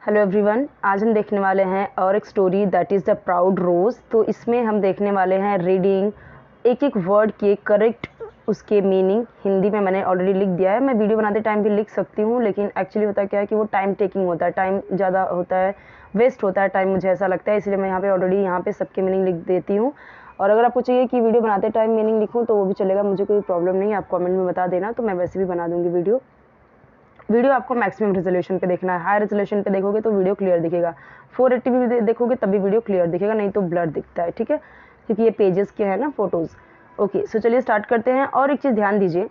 Hello everyone, आज हम देखने वाले हैं और एक story that is the proud rose. तो इसमें हम देखने वाले हैं रीडिंग एक एक वर्ड के करेक्ट उसके मीनिंग। हिंदी में मैंने ऑलरेडी लिख दिया है, मैं वीडियो बनाते टाइम भी लिख सकती हूँ, लेकिन एक्चुअली होता क्या है कि वो टाइम टेकिंग होता है, टाइम ज़्यादा होता है, वेस्ट होता है टाइम, मुझे ऐसा लगता है। इसलिए मैं यहाँ पे ऑलरेडी यहाँ पे सबके मीनिंग लिख देती हूँ। और अगर आपको चाहिए कि वीडियो बनाते टाइम मीनिंग लिखूँ तो वो भी चलेगा, मुझे कोई प्रॉब्लम नहीं है। आप कमेंट में बता देना तो मैं वैसे भी बना दूँगी वीडियो आपको मैक्सिमम रेजोल्यूशन पे देखना है। हाई रेजोल्यूशन पे देखोगे तो वीडियो क्लियर दिखेगा, 480 भी देखोगे तभी वीडियो क्लियर दिखेगा, नहीं तो ब्लर दिखता है, ठीक है, क्योंकि ये पेजेस के हैं ना फोटोज़। ओके, सो चलिए स्टार्ट करते हैं। और एक चीज़ ध्यान दीजिए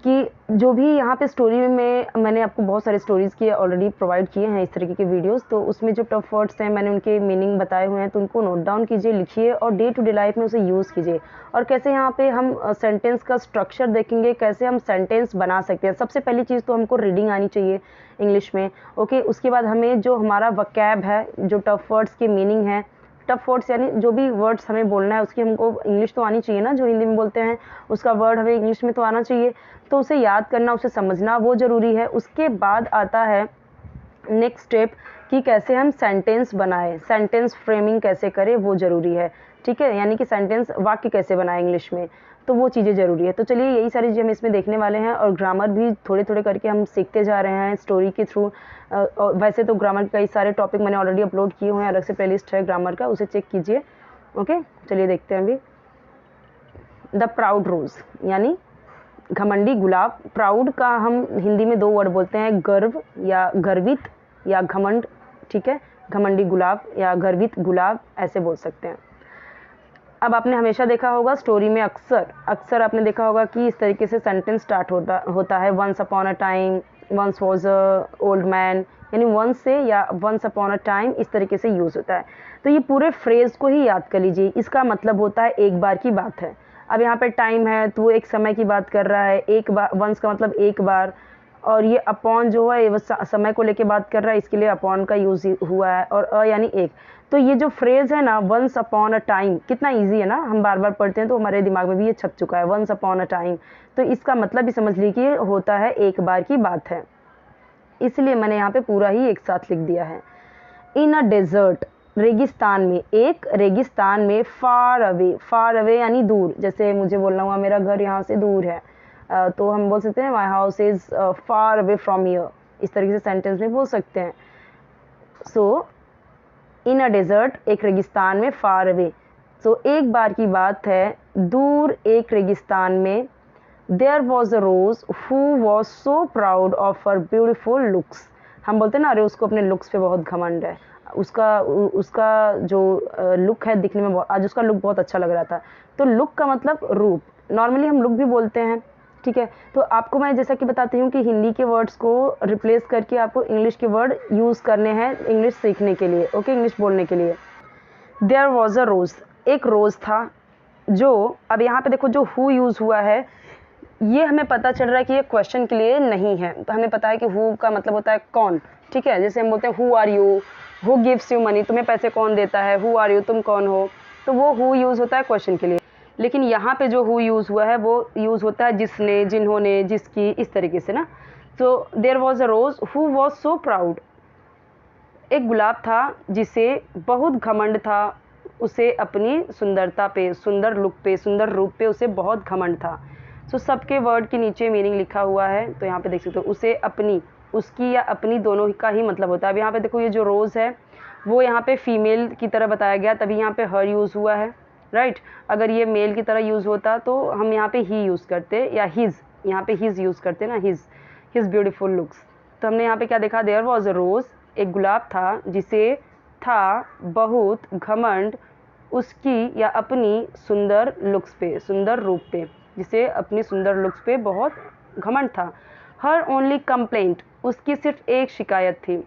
कि जो भी यहाँ पे स्टोरी में मैंने आपको बहुत सारे स्टोरीज़ के ऑलरेडी प्रोवाइड किए हैं इस तरीके के वीडियोस, तो उसमें जो टफ वर्ड्स हैं मैंने उनके मीनिंग बताए हुए हैं, तो उनको नोट डाउन कीजिए, लिखिए और डे टू डे लाइफ में उसे यूज़ कीजिए। और कैसे यहाँ पे हम सेंटेंस का स्ट्रक्चर देखेंगे, कैसे हम सेंटेंस बना सकते हैं। सबसे पहली चीज़ तो हमको रीडिंग आनी चाहिए इंग्लिश में, ओके। उसके बाद हमें जो हमारा वकैब है, जो टफ वर्ड्स के मीनिंग है, टफ वर्ड्स यानी जो भी वर्ड्स हमें बोलना है उसकी हमको इंग्लिश तो आनी चाहिए ना, जो हिंदी में बोलते हैं उसका वर्ड हमें इंग्लिश में तो आना चाहिए। तो उसे याद करना, उसे समझना वो ज़रूरी है। उसके बाद आता है नेक्स्ट स्टेप कि कैसे हम सेंटेंस बनाएं, सेंटेंस फ्रेमिंग कैसे करें वो ज़रूरी है, ठीक है, यानी कि सेंटेंस वाक्य कैसे बनाएं इंग्लिश में, तो वो चीज़ें ज़रूरी है। तो चलिए यही सारी चीज़ें हम इसमें देखने वाले हैं, और ग्रामर भी थोड़े थोड़े करके हम सीखते जा रहे हैं स्टोरी के थ्रू। वैसे तो ग्रामर के कई सारे टॉपिक मैंने ऑलरेडी अपलोड किए हुए हैं, अलग से प्लेलिस्ट है ग्रामर का, उसे चेक कीजिए, ओके। चलिए देखते हैं अभी। द प्राउड रोज़ यानी घमंडी गुलाब। प्राउड का हम हिंदी में दो वर्ड बोलते हैं, गर्व या गर्वित या घमंड, ठीक है। घमंडी गुलाब या गर्वित गुलाब ऐसे बोल सकते हैं। अब आपने हमेशा देखा होगा स्टोरी में अक्सर आपने देखा होगा कि इस तरीके से सेंटेंस स्टार्ट होता है, once upon a time, once was a old man, यानी वंस से या वंस अपॉन अ टाइम इस तरीके से यूज़ होता है। तो ये पूरे फ्रेज़ को ही याद कर लीजिए, इसका मतलब होता है एक बार की बात है। अब यहाँ पे टाइम है तो वो एक समय की बात कर रहा है, एक बार, वंस का मतलब एक बार, और ये अपॉन जो है वो समय को लेके बात कर रहा है, इसके लिए अपॉन का यूज़ हुआ है, और अ यानी एक। तो ये जो फ्रेज़ है ना, वंस अपॉन अ टाइम, कितना इजी है ना, हम बार बार पढ़ते हैं तो हमारे दिमाग में भी ये छप चुका है, वंस अपॉन अ टाइम। तो इसका मतलब भी समझ लीजिए कि होता है एक बार की बात है, इसलिए मैंने यहाँ पे पूरा ही एक साथ लिख दिया है। इन अ डेजर्ट, रेगिस्तान में, एक रेगिस्तान में, फार अवे यानी दूर। जैसे मुझे बोलना हुआ मेरा घर यहाँ से दूर है, तो हम बोल सकते हैं my house is far away from here, इस तरीके से सेंटेंस में बोल सकते हैं। सो इन अ डेजर्ट, एक रेगिस्तान में, फार अवे, सो एक बार की बात है, दूर एक रेगिस्तान में, there was a rose who was so proud of her beautiful looks. हम बोलते हैं ना, अरे उसको अपने लुक्स पे बहुत घमंड है, उसका उसका जो लुक है दिखने में आज उसका लुक बहुत अच्छा लग रहा था। तो लुक का मतलब रूप, नॉर्मली हम लुक भी बोलते हैं, ठीक है। तो आपको मैं जैसा कि बताती हूँ कि हिंदी के वर्ड्स को रिप्लेस करके आपको इंग्लिश के वर्ड यूज़ करने हैं इंग्लिश सीखने के लिए, ओके, इंग्लिश बोलने के लिए। देयर वॉज अ रोज़, एक रोज़ था, जो, अब यहाँ पे देखो जो हु यूज़ हुआ है, ये हमें पता चल रहा है कि ये क्वेश्चन के लिए नहीं है। तो हमें पता है कि हु का मतलब होता है कौन, ठीक है। जैसे हम बोलते हैं who are you, who gives you money, तुम्हें पैसे कौन देता है, हु आर यू, तुम कौन हो, तो वो हु यूज़ होता है क्वेश्चन के लिए। लेकिन यहाँ पे जो हु यूज़ हुआ है वो यूज़ होता है जिसने, जिन्होंने, जिसकी, इस तरीके से ना। तो there was a rose who was so proud, एक गुलाब था जिसे बहुत घमंड था, उसे अपनी सुंदरता पे, सुंदर लुक पे, सुंदर रूप पे उसे बहुत घमंड था। सो सबके वर्ड के नीचे मीनिंग लिखा हुआ है, तो यहाँ पे देख सकते हो, उसे अपनी, उसकी या अपनी दोनों का ही मतलब होता है। अब यहाँ पे देखो ये जो रोज़ है वो यहाँ पे फीमेल की तरह बताया गया, तभी यहाँ पे हर यूज़ हुआ है, राइट। अगर ये मेल की तरह यूज़ होता तो हम यहाँ पे ही यूज़ करते, या हिज, यहाँ पे हिज यूज़ करते ना, हिज ब्यूटीफुल लुक्स। तो हमने यहाँ पे क्या देखा, देयर वॉज अ रोज़, एक गुलाब था जिसे था बहुत घमंड उसकी या अपनी सुंदर लुक्स पे, सुंदर रूप पे, जिसे अपनी सुंदर लुक्स पे बहुत घमंड था। हर ओनली कंप्लेंट, उसकी सिर्फ एक शिकायत थी।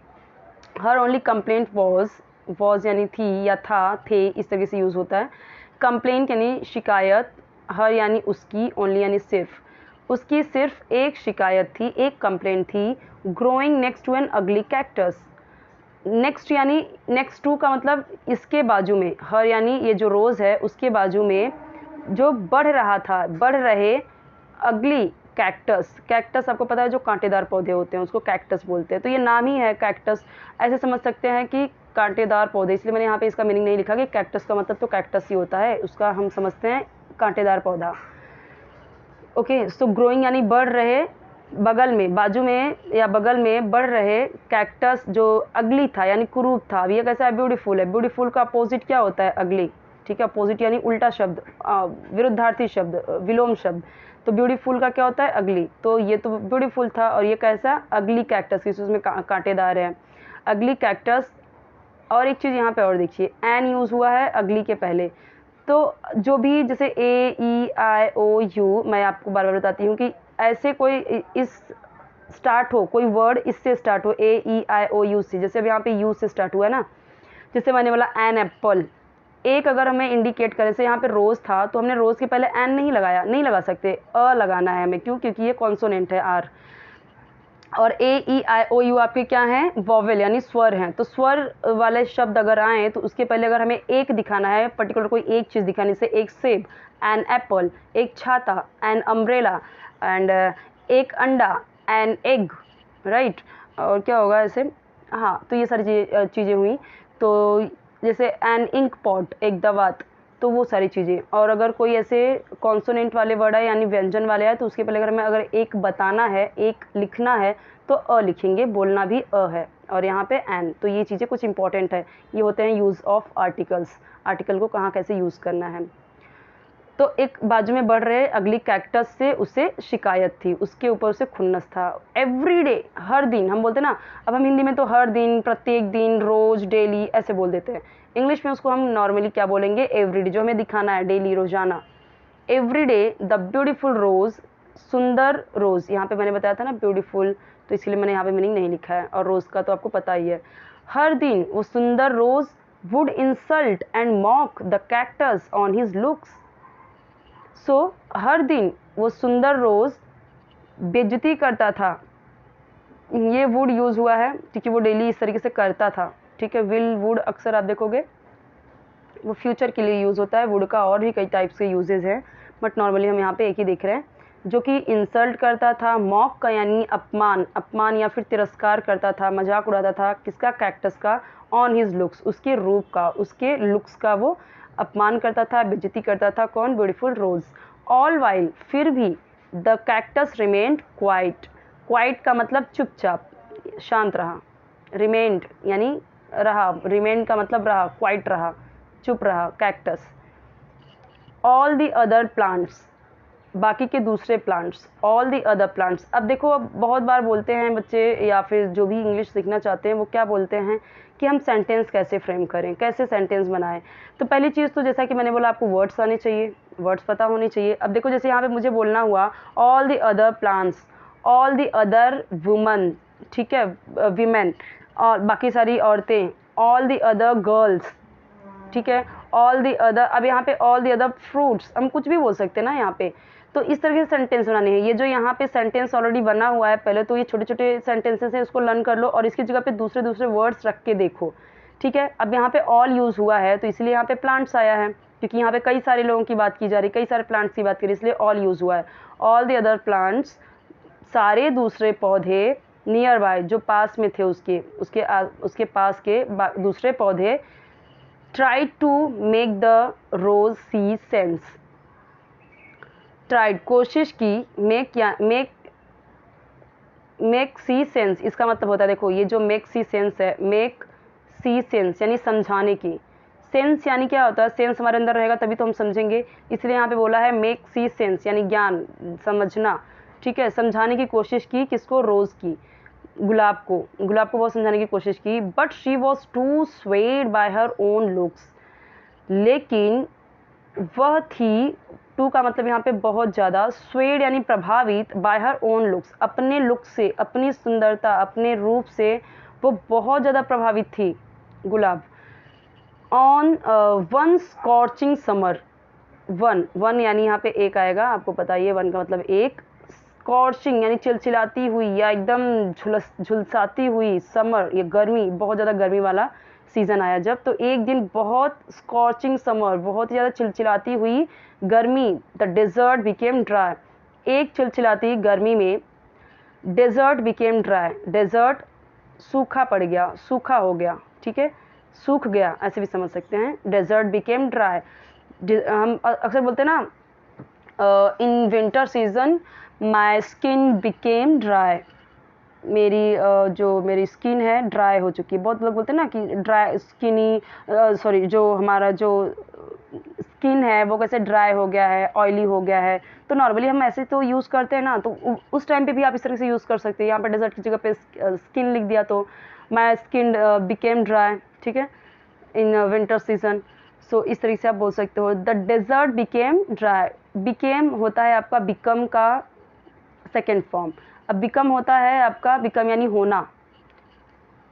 हर ओनली कंप्लेंट वॉज यानी थी या था, थे, इस तरह से यूज़ होता है। कंप्लेंट यानी शिकायत, हर यानी उसकी, ओनली यानी सिर्फ, उसकी सिर्फ एक शिकायत थी, एक कंप्लेंट थी। Growing next to an ugly cactus, next यानी नेक्स्ट टू का मतलब इसके बाजू में, हर यानी ये जो रोज़ है उसके बाजू में जो बढ़ रहा था, बढ़ रहे, अगली कैक्टस, कैक्टस आपको पता है जो कांटेदार पौधे होते हैं उसको कैक्टस बोलते हैं, तो ये नाम ही है कैक्टस, ऐसे समझ सकते हैं कि कांटेदार पौधे, इसलिए मैंने यहाँ पे इसका मीनिंग नहीं लिखा कि कैक्टस का मतलब तो कैक्टस ही होता है, उसका हम समझते हैं कांटेदार पौधा। ओके, सो ग्रोइंग यानी बढ़ रहे, बगल में, बाजू में या बगल में बढ़ रहे कैक्टस जो अगली था यानी कुरूप था। अब ये कैसा है, ब्यूटीफुल है, ब्यूटीफुल का अपोजिट क्या होता है, अगली, ठीक है, अपोजिट यानी उल्टा शब्द, विरुद्धार्थी शब्द, विलोम शब्द, तो ब्यूटीफुल का क्या होता है, अगली, तो ये तो ब्यूटीफुल था और ये कैसा, अगली कैक्टस, किस उसमें कांटेदार है, अगली कैक्टस। और एक चीज़ यहाँ पे और देखिए, एन यूज़ हुआ है अगली के पहले, तो जो भी जैसे ए ई आई ओ यू, मैं आपको बार बार बताती हूँ कि ऐसे कोई इस स्टार्ट हो, कोई वर्ड इससे स्टार्ट हो, ए ई आई ओ यू से, जैसे अब यहाँ पे यू से स्टार्ट हुआ है ना, जैसे मैंने बोला एन एप्पल, एक अगर हमें इंडिकेट करें, जैसे यहाँ पे रोज़ था तो हमने रोज़ के पहले एन नहीं लगाया, नहीं लगा सकते, अ लगाना है हमें, क्यों, क्योंकि ये कॉन्सोनेंट है आर, और ए ई आई ओ यू आपके क्या हैं, वॉवेल यानी स्वर हैं, तो स्वर वाले शब्द अगर आए तो उसके पहले अगर हमें एक दिखाना है, पर्टिकुलर कोई एक चीज़ दिखानी, से एक सेब, एन एप्पल, एक छाता, एन अम्ब्रेला, एंड एक अंडा, एन एग, राइट, और क्या होगा ऐसे, हाँ, तो ये सारी चीज़ें हुई, तो जैसे एन इंक पॉट, एक दवात, तो वो सारी चीज़ें। और अगर कोई ऐसे कॉन्सोनेंट वाले वर्ड है यानी व्यंजन वाले है, तो उसके पहले अगर हमें अगर एक बताना है, एक लिखना है, तो अ लिखेंगे, बोलना भी अ है, और यहाँ पे एन, तो ये चीज़ें कुछ इंपॉर्टेंट है, ये होते हैं यूज़ ऑफ आर्टिकल्स, आर्टिकल को कहाँ कैसे यूज़ करना है। तो एक बाजू में बढ़ रहे अगली कैक्टस से उसे शिकायत थी, उसके ऊपर उसे खुन्नस था, एवरीडे, हर दिन, हम बोलते ना, अब हम हिंदी में तो हर दिन, प्रत्येक दिन, रोज, डेली ऐसे बोल देते हैं, इंग्लिश में उसको हम नॉर्मली क्या बोलेंगे, एवरीडे, जो हमें दिखाना है, डेली, रोजाना, एवरीडे द ब्यूटीफुल रोज, सुंदर रोज, यहाँ पे मैंने बताया था ना ब्यूटीफुल, तो इसलिए मैंने यहाँ पे मीनिंग नहीं लिखा है, और रोज का तो आपको पता ही है, हर दिन वो सुंदर rose would insult and mock the cactus on his looks, so हर दिन वो सुंदर रोज बेइज्जती करता था, ये वुड यूज़ हुआ है क्योंकि वो डेली इस तरीके से करता था, ठीक है, विल, वुड अक्सर आप देखोगे वो फ्यूचर के लिए यूज़ होता है, वुड का और भी कई टाइप्स के यूजेज हैं, बट नॉर्मली हम यहाँ पे एक ही देख रहे हैं, जो कि इंसल्ट करता था, मॉक का यानी अपमान, अपमान या फिर तिरस्कार करता था, मजाक उड़ाता था, किसका, कैक्टस का, ऑन हिज लुक्स, उसके रूप का, उसके लुक्स का वो अपमान करता था, बेइज्जती करता था, कौन, ब्यूटीफुल रोज, ऑल वाइल, फिर भी, the cactus remained quite, quite का मतलब चुपचाप, शांत रहा, रिमेन्ड यानी रहा, रिमेन्ड का मतलब रहा, क्वाइट रहा, चुप रहा cactus, all the other plants, बाकी के दूसरे plants, all the other plants. अब देखो, अब बहुत बार बोलते हैं बच्चे या फिर जो भी इंग्लिश सीखना चाहते हैं वो क्या बोलते हैं कि हम सेंटेंस कैसे फ्रेम करें, कैसे सेंटेंस बनाएं, तो पहली चीज़ तो जैसा कि मैंने बोला आपको वर्ड्स आने चाहिए, वर्ड्स पता होने चाहिए। अब देखो जैसे यहाँ पे मुझे बोलना हुआ all the other plants, all the other woman, ठीक है, वीमेन, और बाकी सारी औरतें, ऑल द अदर गर्ल्स, ठीक है, ऑल दी अदर, अब यहाँ पे ऑल दी अदर फ्रूट्स, हम कुछ भी बोल सकते हैं ना यहाँ पे, तो इस तरह के सेंटेंस बनाने हैं। ये जो यहाँ पे सेंटेंस ऑलरेडी बना हुआ है, पहले तो ये छोटे छोटे सेंटेंसेस हैं, उसको लर्न कर लो और इसकी जगह पे दूसरे दूसरे वर्ड्स रख के देखो, ठीक है। अब यहाँ पे ऑल यूज़ हुआ है तो इसलिए यहाँ पे प्लांट्स आया है, क्योंकि यहाँ पे कई सारे लोगों की बात की जा रही, कई सारे प्लांट्स की बात की, इसलिए ऑल यूज़ हुआ है। ऑल दी अदर प्लांट्स, सारे दूसरे पौधे, नियर बाय, जो पास में थे उसके पास के दूसरे पौधे, tried to make the rose see sense, tried कोशिश की, make see sense, इसका मतलब होता है, देखो ये जो make see sense है, make see sense यानी समझाने की, सेंस यानी क्या होता है, सेंस हमारे अंदर रहेगा तभी तो हम समझेंगे, इसलिए यहाँ पे बोला है मेक सी सेंस यानी ज्ञान, समझना, ठीक है, समझाने की कोशिश की, किसको, रोज़ की, गुलाब को बहुत समझाने की कोशिश की, but she was too swayed by her own looks, लेकिन वह थी, टू का मतलब यहाँ पे बहुत ज़्यादा, स्वेड यानी प्रभावित, बाय हर ओन लुक्स, अपने लुक से, अपनी सुंदरता, अपने रूप से वो बहुत ज़्यादा प्रभावित थी गुलाब। On one scorching summer, one यानी यहाँ पे एक आएगा, आपको पता ही है वन का मतलब एक, स्कॉर्चिंग यानी चिलचिलाती हुई या एकदम झुलसाती हुई, समर ये गर्मी, बहुत ज़्यादा गर्मी वाला सीज़न आया जब, तो एक दिन बहुत स्कॉर्चिंग समर, बहुत ज़्यादा चिलचिलाती हुई गर्मी, द डेजर्ट बिकेम ड्राई, एक चिलचिलाती गर्मी में डेजर्ट बिकेम ड्राई, डेजर्ट सूखा पड़ गया, सूखा हो गया, ठीक है, सूख गया ऐसे भी समझ सकते हैं। डेजर्ट बिकेम ड्राई, हम अक्सर बोलते हैं ना in winter season my skin became dry, मेरी जो मेरी स्किन है ड्राई हो चुकी है। बहुत लोग बोलते हैं ना कि ड्राई स्किनी, सॉरी, जो हमारा जो स्किन है वो कैसे ड्राई हो गया है, ऑयली हो गया है। तो नॉर्मली हम ऐसे तो यूज़ करते हैं ना, तो उस टाइम पे भी आप इस तरह से यूज़ कर सकते हैं। यहाँ पर डेजर्ट की जगह पे स्किन लिख दिया तो माई स्किन बिकेम ड्राई, ठीक है, इन विंटर सीजन। सो इस तरीके से आप बोल सकते हो the desert became dry. Became होता है आपका बिकम का सेकेंड फॉर्म। अब बिकम होता है आपका बिकम यानी होना,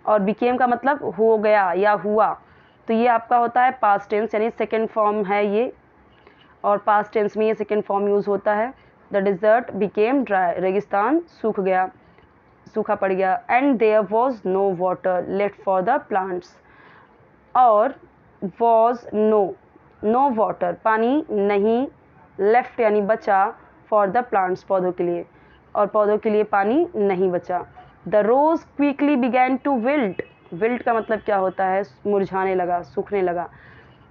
और बिकेम का मतलब हो गया या हुआ, तो ये आपका होता है पास्ट टेंस यानी सेकेंड फॉर्म है ये, और पास्ट टेंस में ये सेकेंड फॉर्म यूज़ होता है। द डिज़र्ट बिकेम ड्राई, रेगिस्तान सूख गया, सूखा पड़ गया। And there was no water left for the plants, और वॉज नो वाटर पानी नहीं, लेफ्ट यानी बचा, फॉर द प्लांट्स पौधों के लिए, और पौधों के लिए पानी नहीं बचा। The rose quickly began to wilt, wilt का मतलब क्या होता है, मुरझाने लगा, सूखने लगा।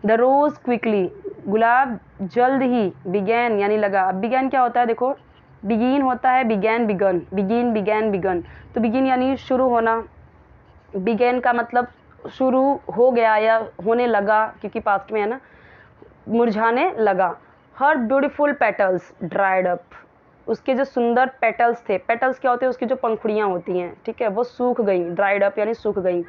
द रोज क्विकली, गुलाब जल्द ही, बिगैन यानी लगा। अब बिगैन क्या होता है, देखो बिगिन होता है began begun, begin began begun, तो बिगिन यानी शुरू होना, बिगैन का मतलब शुरू हो गया या होने लगा, क्योंकि पास्ट में है ना, मुरझाने लगा। हर ब्यूटीफुल पेटल्स ड्राइड अप, उसके जो सुंदर पेटल्स थे, पेटल्स क्या होते हैं, उसकी जो पंखुड़ियाँ होती हैं, ठीक है, वो सूख गई, ड्राइड अप यानी सूख गई।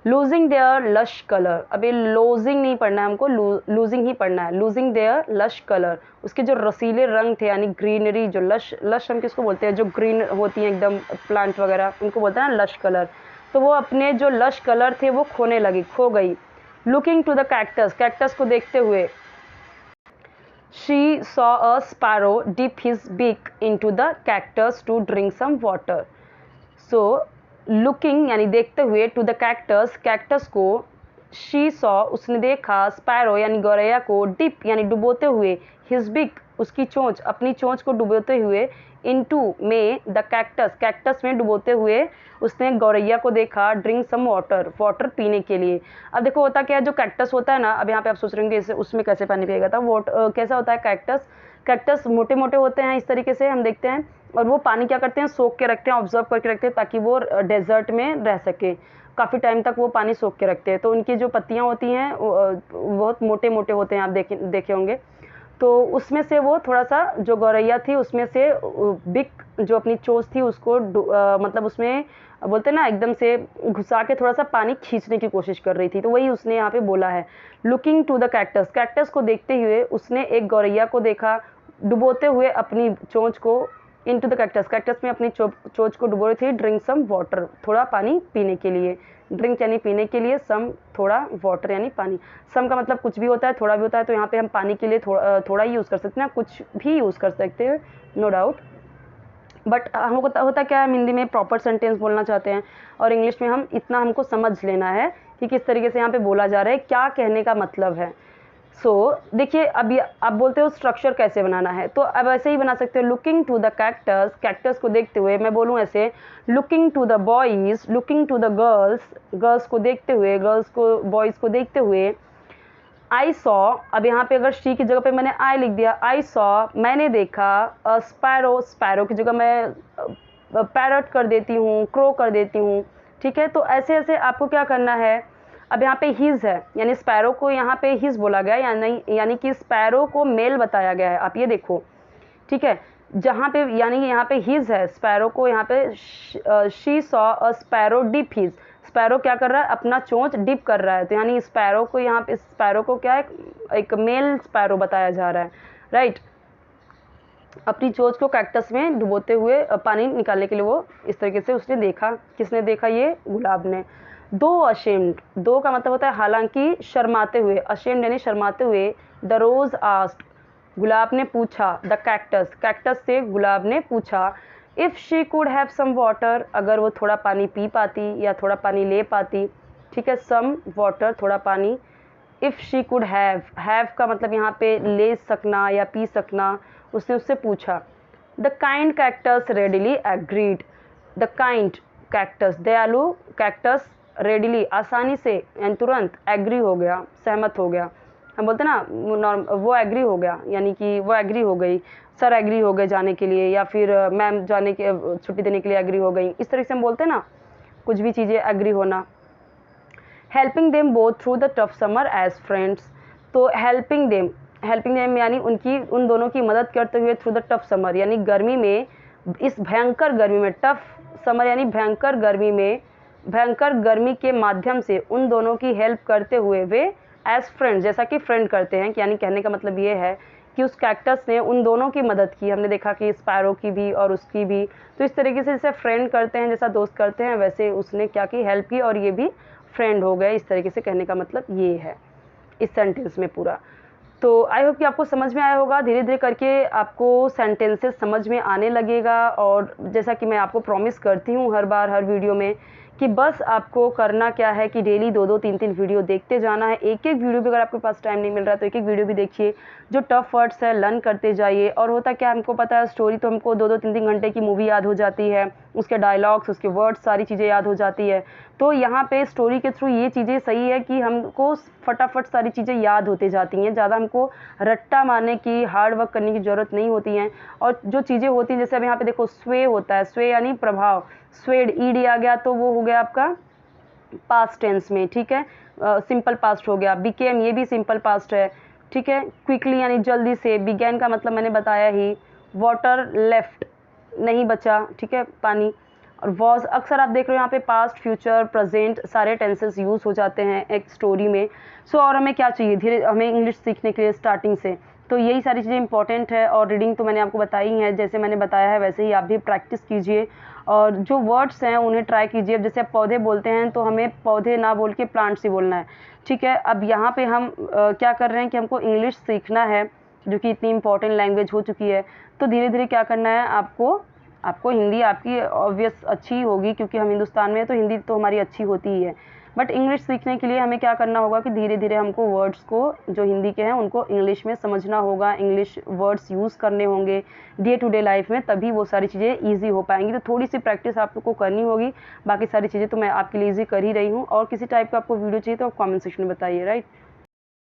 लूजिंग देयर लश कलर, अब ये लूजिंग नहीं पढ़ना है हमको, लूजिंग ही पढ़ना है। लूजिंग देयर लश कलर, उसके जो रसीले रंग थे यानी ग्रीनरी, जो लश हम किसको बोलते हैं, जो ग्रीन होती हैं एकदम प्लांट वगैरह, उनको बोलते हैं ना लश कलर। तो वो अपने जो लश कलर थे वो खोने लगी, खो गई। Looking to the cactus, cactus को देखते हुए, she saw a sparrow dip his beak into the cactus to drink some water. So looking यानी देखते हुए, to the cactus, cactus को, she saw उसने देखा, sparrow यानी गौरैया को, dip यानी डुबोते हुए, his beak उसकी चोंच, अपनी चोंच को डुबोते हुए, into में the cactus, cactus में डुबोते हुए उसने गौरैया को देखा, ड्रिंक सम वाटर, वाटर पीने के लिए। अब देखो होता क्या है, जो कैक्टस होता है ना, अब यहाँ पे आप सोच रहे होंगे इसे उसमें कैसे पानी पिएगा था, वो कैसा होता है कैक्टस, कैक्टस मोटे मोटे होते हैं इस तरीके से हम देखते हैं, और वो पानी क्या करते हैं, सोख के रखते हैं, ऑब्जर्व करके रखते हैं, ताकि वो डेजर्ट में रह सके, काफ़ी टाइम तक वो पानी सोख के रखते हैं। तो उनकी जो पत्तियाँ होती हैं बहुत मोटे मोटे होते हैं, आप देखे होंगे। तो उसमें से वो थोड़ा सा, जो गौरैया थी उसमें से बिक, जो अपनी चोंच थी उसको मतलब उसमें बोलते हैं ना एकदम से घुसा के थोड़ा सा पानी खींचने की कोशिश कर रही थी। तो वही उसने यहाँ पे बोला है, looking to the cactus, cactus को देखते हुए उसने एक गौरैया को देखा, डुबोते हुए अपनी चोंच को, इनटू द कैक्टस, कैक्टस में अपनी चोंच को डुबो रही थी, ड्रिंक सम वाटर, थोड़ा पानी पीने के लिए, ड्रिंक यानी पीने के लिए, सम थोड़ा, वाटर यानी पानी। सम का मतलब कुछ भी होता है, थोड़ा भी होता है, तो यहाँ पे हम पानी के लिए थोड़ा ही यूज़ कर सकते हैं, कुछ भी यूज़ कर सकते हैं, नो डाउट। बट हमको होता क्या है, हम हिंदी में प्रॉपर सेंटेंस बोलना चाहते हैं, और इंग्लिश में हम इतना हमको समझ लेना है कि किस तरीके से यहाँ पे बोला जा रहा है, क्या कहने का मतलब है। देखिए अभी आप बोलते हो स्ट्रक्चर कैसे बनाना है, तो अब ऐसे ही बना सकते हो, looking to the cactus, cactus को देखते हुए, मैं बोलूँ ऐसे, looking to the boys, looking to the girls, girls को देखते हुए, गर्ल्स को, बॉयज़ को देखते हुए, आई सॉ, अब यहाँ पे अगर शी की जगह पे मैंने आई लिख दिया, आई सॉ मैंने देखा, स्पैरो, स्पैरो की जगह मैं पैरट कर देती हूँ, क्रो कर देती हूँ, ठीक है। तो ऐसे ऐसे आपको क्या करना है, अब यहाँ पे हिज है, यानी स्पैरो को यहाँ पे हिज बोला गया, यानी कि स्पैरो को मेल बताया गया है, आप ये देखो, ठीक है। जहाँ पे यानी यहाँ पे हिज है, स्पैरो को यहाँ पे she saw a sparrow dip his, sparrow क्या कर रहा है, अपना चोंच डिप कर रहा है, तो यानी स्पैरो को यहाँ पे, स्पैरो को क्या है, एक मेल स्पैरो बताया जा रहा है, राइट। अपनी चोंच को कैक्टस में डुबोते हुए पानी निकालने के लिए वो इस तरीके से उसने देखा, किसने देखा, ये गुलाब ने। दो अशेम्ड, दो का मतलब होता है हालांकि, शर्माते हुए, अशेम्ड यानी शर्माते हुए, द रोज आस्क्ड, गुलाब ने पूछा, द कैक्टस, कैक्टस से गुलाब ने पूछा, if she could have some water, अगर वो थोड़ा पानी पी पाती या थोड़ा पानी ले पाती, ठीक है, सम वाटर थोड़ा पानी, इफ़ शी कुड हैव का मतलब यहाँ पे ले सकना या पी सकना, उसने उससे पूछा, the kind cactus readily agreed, the kind cactus दयालु कैक्टस रेडिली आसानी से यानी तुरंत एग्री हो गया, सहमत हो गया। हम बोलते ना वो एग्री हो गया, यानी कि वो एग्री हो गई, सर एग्री हो गए जाने के लिए, या फिर मैम जाने के छुट्टी देने के लिए एग्री हो गई, इस तरह से हम बोलते हैं ना, कुछ भी चीज़ें एग्री होना। Helping them both through the tough summer as friends, तो हेल्पिंग देम यानी उन दोनों की मदद करते हुए थ्रू द टफ समर, यानी गर्मी में, इस भयंकर गर्मी में, टफ समर यानी भयंकर गर्मी में, भयंकर गर्मी के माध्यम से उन दोनों की हेल्प करते हुए वे एज फ्रेंड, जैसा कि फ्रेंड करते हैं, यानी कहने का मतलब ये है कि उस कैक्टस ने उन दोनों की मदद की। हमने देखा कि स्पैरो की भी और उसकी भी, तो इस तरीके से जैसे फ्रेंड करते हैं, जैसा दोस्त करते हैं, वैसे उसने क्या की, हेल्प की, और ये भी फ्रेंड हो गए। इस तरीके से कहने का मतलब ये है इस सेंटेंस में पूरा। तो आई होप कि आपको समझ में आया होगा। धीरे धीरे करके आपको सेंटेंसेस समझ में आने लगेगा, और जैसा कि मैं आपको प्रॉमिस करती हूँ हर बार हर वीडियो में, कि बस आपको करना क्या है कि डेली 2-2 3-3 वीडियो देखते जाना है। एक एक वीडियो भी अगर आपके पास टाइम नहीं मिल रहा है तो एक एक वीडियो भी देखिए, जो टफ वर्ड्स है लर्न करते जाइए। और होता क्या, हमको पता है स्टोरी तो हमको 2-2 3-3 घंटे की मूवी याद हो जाती है, उसके डायलॉग्स, उसके वर्ड्स, सारी चीज़ें याद हो जाती है। तो यहाँ पे स्टोरी के थ्रू ये चीज़ें सही है कि हमको फटाफट सारी चीज़ें याद होते जाती हैं, ज़्यादा हमको रट्टा मारने की, हार्ड वर्क करने की ज़रूरत नहीं होती हैं। और जो चीज़ें होती हैं, जैसे अब यहाँ पे देखो स्वे होता है, स्वे यानी प्रभाव, स्वेड ईडी आ गया तो वो हो गया आपका पास्ट टेंस में, ठीक है, सिंपल पास्ट हो गया। बिकेम, ये भी सिंपल पास्ट है, ठीक है। क्विकली यानी जल्दी से। बिगैन का मतलब मैंने बताया ही। वाटर लेफ्ट, नहीं बचा, ठीक है, पानी। और वॉज, अक्सर आप देख रहे हो यहाँ पे पास्ट, फ्यूचर, प्रेजेंट, सारे टेंसेस यूज़ हो जाते हैं एक स्टोरी में। सो और हमें क्या चाहिए, धीरे हमें इंग्लिश सीखने के लिए स्टार्टिंग से, तो यही सारी चीज़ें इंपॉर्टेंट है। और रीडिंग तो मैंने आपको बताई है, जैसे मैंने बताया है वैसे ही आप भी प्रैक्टिस कीजिए, और जो वर्ड्स हैं उन्हें ट्राई कीजिए। अब जैसे आप पौधे बोलते हैं तो हमें पौधे ना बोल के प्लांट्स ही बोलना है, ठीक है। अब यहाँ पे हम क्या कर रहे हैं कि हमको इंग्लिश सीखना है, जो कि इतनी इंपॉर्टेंट लैंग्वेज हो चुकी है। तो धीरे धीरे क्या करना है आपको हिंदी आपकी ऑब्वियस अच्छी होगी, क्योंकि हम हिंदुस्तान में हैं तो हिंदी तो हमारी अच्छी होती ही है। बट इंग्लिश सीखने के लिए हमें क्या करना होगा कि धीरे धीरे हमको वर्ड्स को जो हिंदी के हैं उनको इंग्लिश में समझना होगा, इंग्लिश वर्ड्स यूज़ करने होंगे डे टू डे लाइफ में, तभी वो सारी चीज़ें ईजी हो पाएंगी। तो थोड़ी सी प्रैक्टिस आप लोग को करनी होगी, बाकी सारी चीज़ें तो मैं आपके लिए ईजी कर ही रही हूँ। और किसी टाइप का आपको वीडियो चाहिए तो आप कॉमेंट सेक्शन में बताइए, राइट।